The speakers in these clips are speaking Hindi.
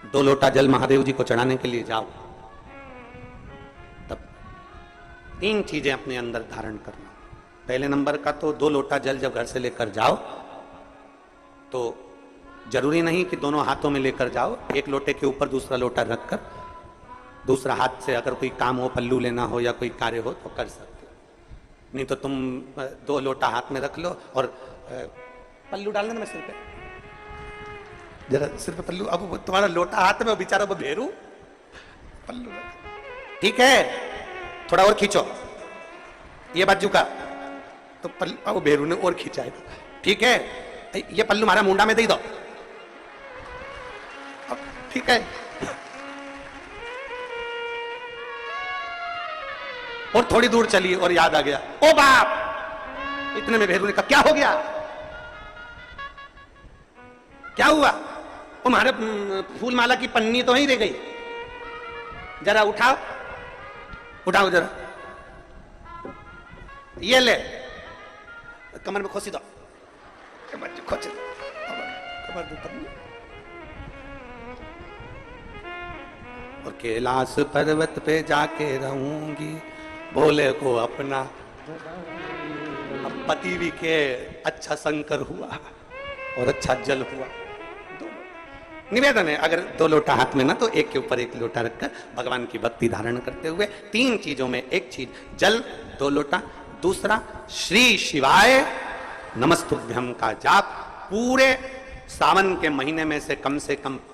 2 लोटा जल महादेव जी को चढ़ाने के लिए जाओ, तब 3 चीजें अपने अंदर धारण करना। पहले नंबर का तो 2 लोटा जल जब घर से लेकर जाओ तो जरूरी नहीं कि दोनों हाथों में लेकर जाओ, एक लोटे के ऊपर दूसरा लोटा रखकर दूसरा हाथ से अगर कोई काम हो, पल्लू लेना हो या कोई कार्य हो तो कर सकते हो। नहीं तो तुम 2 लोटा हाथ में रख लो और पल्लू डाल देना सिर पे, जरा सिर पे पल्लू। अब तुम्हारा लोटा हाथ में, बेचारा वो भेरू पल्लू, ठीक है, थोड़ा और खींचो ये बाजू का, तो पल्लू भेरू ने और खींचा है, ठीक है, ये पल्लू हमारा मुंडा में दे दो, ठीक है। और थोड़ी दूर चली और याद आ गया, ओ बाप, इतने में भेरू ने कहा क्या हो गया, क्या हुआ, तुम्हारे फूल माला की पन्नी तो ही रह गई, जरा उठाओ उठाओ जरा, ये ले कमर में खोसी दो, खोच दो, कमर दो पन्नी। और कैलाश पर्वत पे जाके रहूंगी भोले को अपना। अब पति भी के अच्छा शंकर हुआ और अच्छा जल हुआ। निवेदन है, अगर 2 लोटा हाथ में ना तो एक के ऊपर एक लोटा रखकर भगवान की भक्ति धारण करते हुए 3 चीजों में एक चीज जल 2 लोटा, दूसरा श्री शिवाय नमस्तुभ्यम का जाप पूरे सावन के महीने में से कम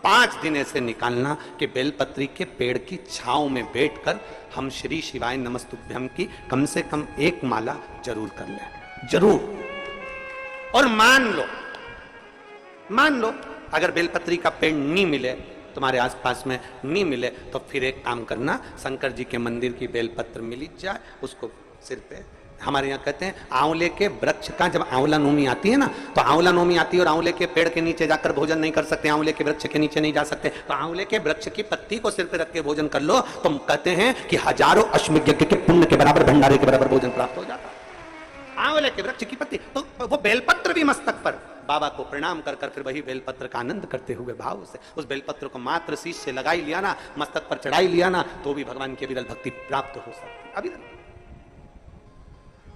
5 दिन ऐसे निकालना कि बेलपत्री के पेड़ की छांव में बैठकर हम श्री शिवाय नमस्तुभ्यम की कम से कम 1 माला जरूर कर लें, जरूर। और मान लो अगर बेलपत्री का पेड़ नहीं मिले, तुम्हारे आसपास में नहीं मिले, तो फिर एक काम करना, शंकर जी के मंदिर की बेलपत्र मिल जाए, उसको सिर पे, हमारे यहाँ कहते हैं आंवले के वृक्ष का जब आंवला नोमी आती है ना, तो आंवला नोमी आती है और आंवले के पेड़ के नीचे जाकर भोजन नहीं कर सकते, आंवले के वृक्ष के नीचे नहीं जा सकते, तो आंवले के वृक्ष की पत्ती को सिर पे रख के भोजन कर लो, तो कहते हैं कि हजारों अश्वमेध यज्ञ के पुण्य के बराबर, भंडारे के बराबर भोजन प्राप्त हो जाता है। आंवले के वृक्ष की पत्ती, तो वो बेलपत्र भी मस्तक पर बाबा को प्रणाम कर फिर वही बेलपत्र का आनंद करते हुए भाव से उस बेलपत्र को मात्र शीश से लगाई लिया ना, मस्तक पर चढ़ाई लिया ना, तो भी भगवान की अविरल भक्ति प्राप्त हो सकती अविरल।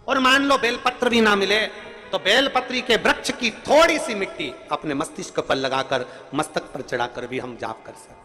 और मान लो बेलपत्र भी ना मिले, तो बेलपत्री के वृक्ष की थोड़ी सी मिट्टी अपने मस्तिष्क पर लगाकर मस्तक पर चढ़ाकर भी हम जाप कर सकते।